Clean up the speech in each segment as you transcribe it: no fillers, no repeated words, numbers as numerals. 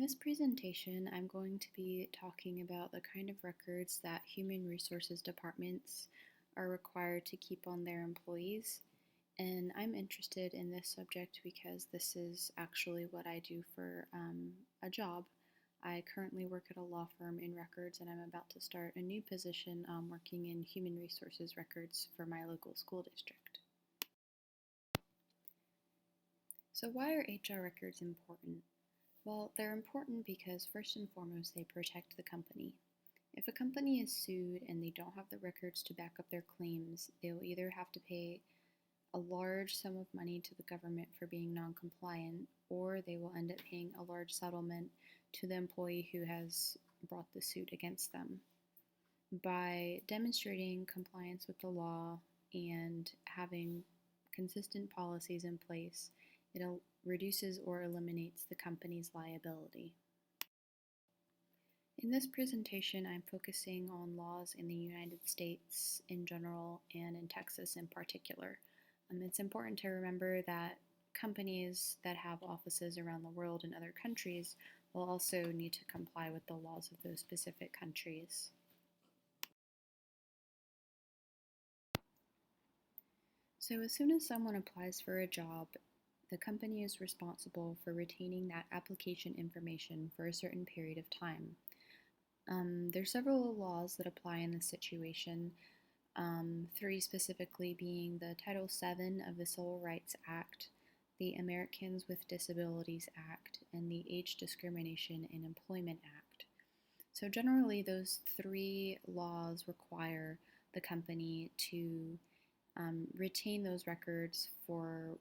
this presentation, I'm going to be talking about the kind of records that human resources departments are required to keep on their employees. And I'm interested in this subject because this is actually what I do for a job. I currently work at a law firm in records, and I'm about to start a new position working in human resources records for my local school district. So, why are HR records important? Well, they're important because, first and foremost, they protect the company. If a company is sued and they don't have the records to back up their claims, they'll either have to pay a large sum of money to the government for being non compliant, or they will end up paying a large settlement to the employee who has brought the suit against them. By demonstrating compliance with the law and having consistent policies in place, it reduces or eliminates the company's liability. In this presentation, I'm focusing on laws in the United States in general and in Texas in particular. It's important to remember that companies that have offices around the world in other countries will also need to comply with the laws of those specific countries. So as soon as someone applies for a job, the company is responsible for retaining that application information for a certain period of time. There are several laws that apply in this situation, three specifically being the Title VII of the Civil Rights Act, the Americans with Disabilities Act, and the Age Discrimination in Employment Act. So generally, those three laws require the company to retain those records for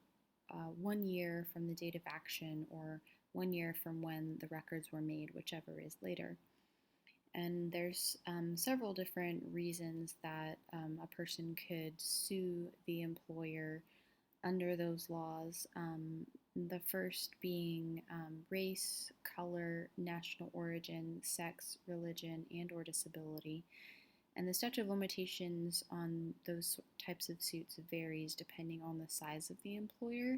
1 year from the date of action or 1 year from when the records were made, whichever is later. And there's several different reasons that a person could sue the employer under those laws. The first being race, color, national origin, sex, religion, and/or disability. And the statute of limitations on those types of suits varies depending on the size of the employer.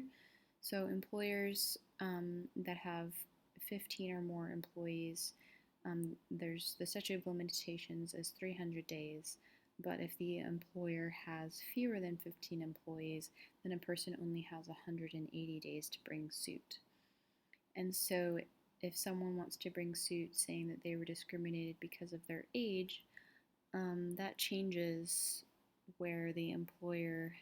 So employers that have 15 or more employees, there's the statute of limitations is 300 days. But if the employer has fewer than 15 employees, then a person only has 180 days to bring suit. And so if someone wants to bring suit saying that they were discriminated because of their age, that changes where the employer,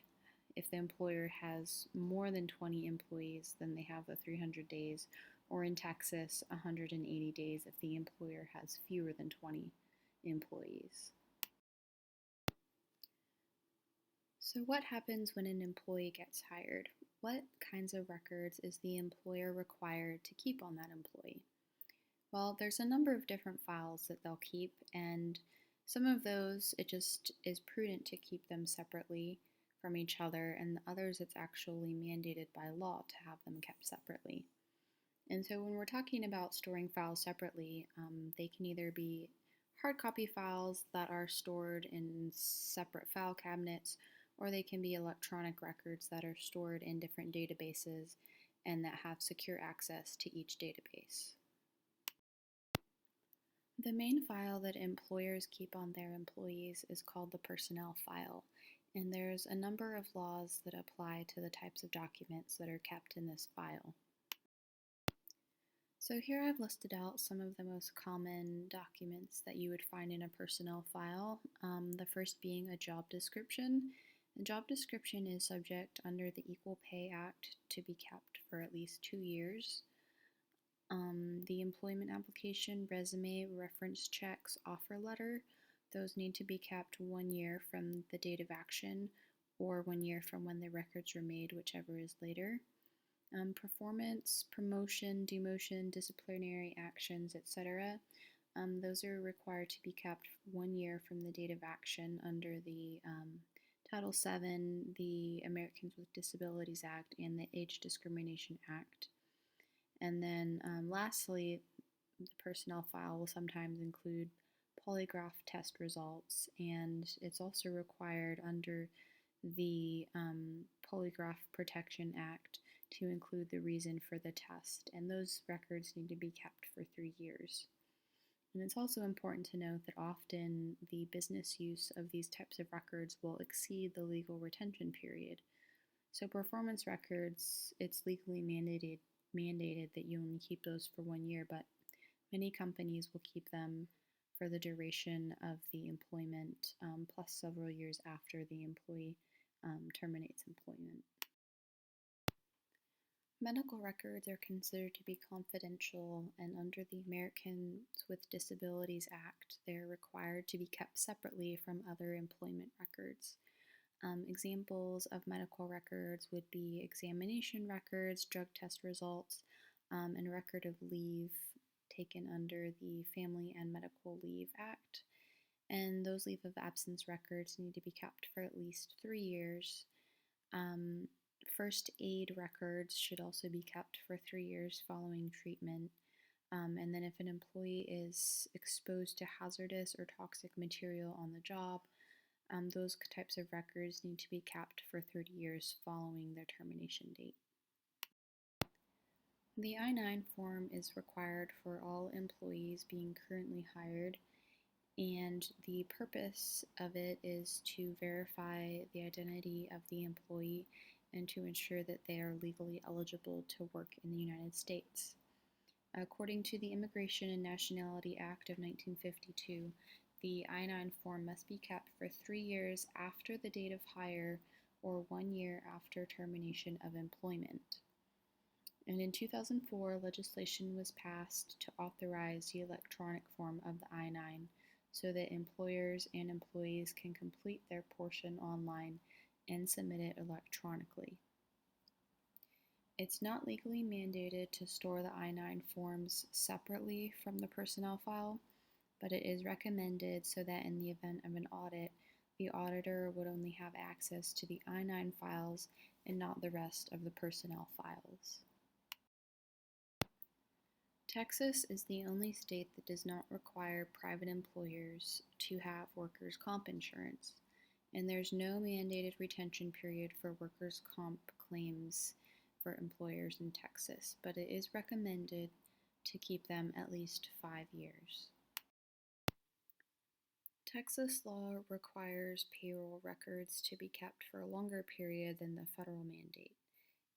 if the employer has more than 20 employees, then they have the 300 days, or in Texas, 180 days if the employer has fewer than 20 employees. So what happens when an employee gets hired? What kinds of records is the employer required to keep on that employee? Well, there's a number of different files that they'll keep, and some of those it just is prudent to keep them separately from each other, and others it's actually mandated by law to have them kept separately. And so when we're talking about storing files separately, they can either be hard copy files that are stored in separate file cabinets, or they can be electronic records that are stored in different databases and that have secure access to each database. The main file that employers keep on their employees is called the personnel file, and there's a number of laws that apply to the types of documents that are kept in this file. So here I've listed out some of the most common documents that you would find in a personnel file, the first being a job description. A job description is subject under the Equal Pay Act to be kept for at least 2 years. The employment application, resume, reference checks, offer letter, those need to be kept 1 year from the date of action or 1 year from when the records were made, whichever is later. Performance, promotion, demotion, disciplinary actions, etc. Those are required to be kept 1 year from the date of action under the Title VII, the Americans with Disabilities Act, and the Age Discrimination Act. And then lastly, the personnel file will sometimes include polygraph test results, and it's also required under the Polygraph Protection Act to include the reason for the test, and those records need to be kept for 3 years. And it's also important to note that often the business use of these types of records will exceed the legal retention period. So performance records, it's legally mandated that you only keep those for 1 year, but many companies will keep them for the duration of the employment, plus several years after the employee terminates employment. Medical records are considered to be confidential, and under the Americans with Disabilities Act, they're required to be kept separately from other employment records. Examples of medical records would be examination records, drug test results, and record of leave taken under the Family and Medical Leave Act. And those leave of absence records need to be kept for at least 3 years. First aid records should also be kept for 3 years following treatment. And then if an employee is exposed to hazardous or toxic material on the job, those types of records need to be kept for 30 years following their termination date. The I-9 form is required for all employees being currently hired, and the purpose of it is to verify the identity of the employee and to ensure that they are legally eligible to work in the United States. According to the Immigration and Nationality Act of 1952, the I-9 form must be kept for 3 years after the date of hire or 1 year after termination of employment. And in 2004, legislation was passed to authorize the electronic form of the I-9 so that employers and employees can complete their portion online and submit it electronically. It's not legally mandated to store the I-9 forms separately from the personnel file, but it is recommended so that in the event of an audit, the auditor would only have access to the I-9 files and not the rest of the personnel files. Texas is the only state that does not require private employers to have workers' comp insurance, and there's no mandated retention period for workers' comp claims for employers in Texas, but it is recommended to keep them at least 5 years. Texas law requires payroll records to be kept for a longer period than the federal mandate.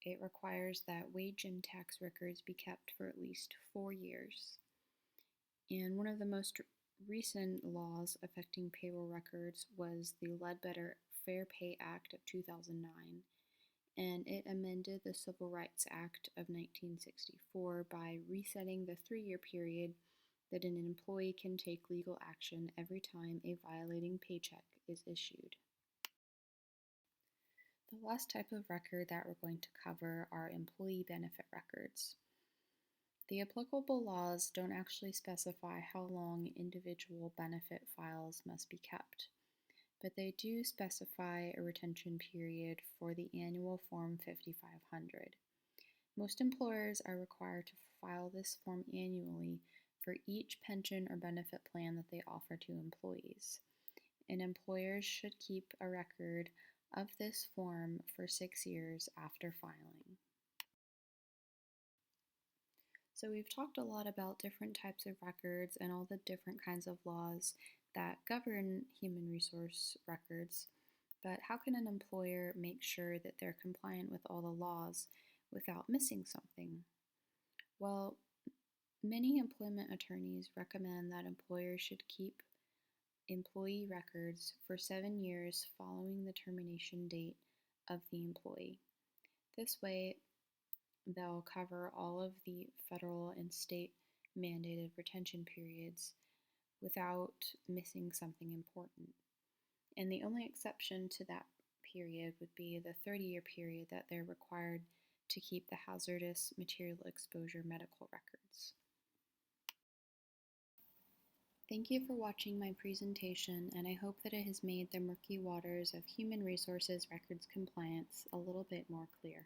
It requires that wage and tax records be kept for at least 4 years. And one of the most recent laws affecting payroll records was the Ledbetter Fair Pay Act of 2009, and it amended the Civil Rights Act of 1964 by resetting the 3-year period that an employee can take legal action every time a violating paycheck is issued. The last type of record that we're going to cover are employee benefit records. The applicable laws don't actually specify how long individual benefit files must be kept, but they do specify a retention period for the annual Form 5500. Most employers are required to file this form annually for each pension or benefit plan that they offer to employees, and employers should keep a record of this form for 6 years after filing. So we've talked a lot about different types of records and all the different kinds of laws that govern human resource records, but how can an employer make sure that they're compliant with all the laws without missing something? Well, many employment attorneys recommend that employers should keep employee records for 7 years following the termination date of the employee. This way, they'll cover all of the federal and state mandated retention periods without missing something important. And the only exception to that period would be the 30-year period that they're required to keep the hazardous material exposure medical records. Thank you for watching my presentation, and I hope that it has made the murky waters of human resources records compliance a little bit more clear.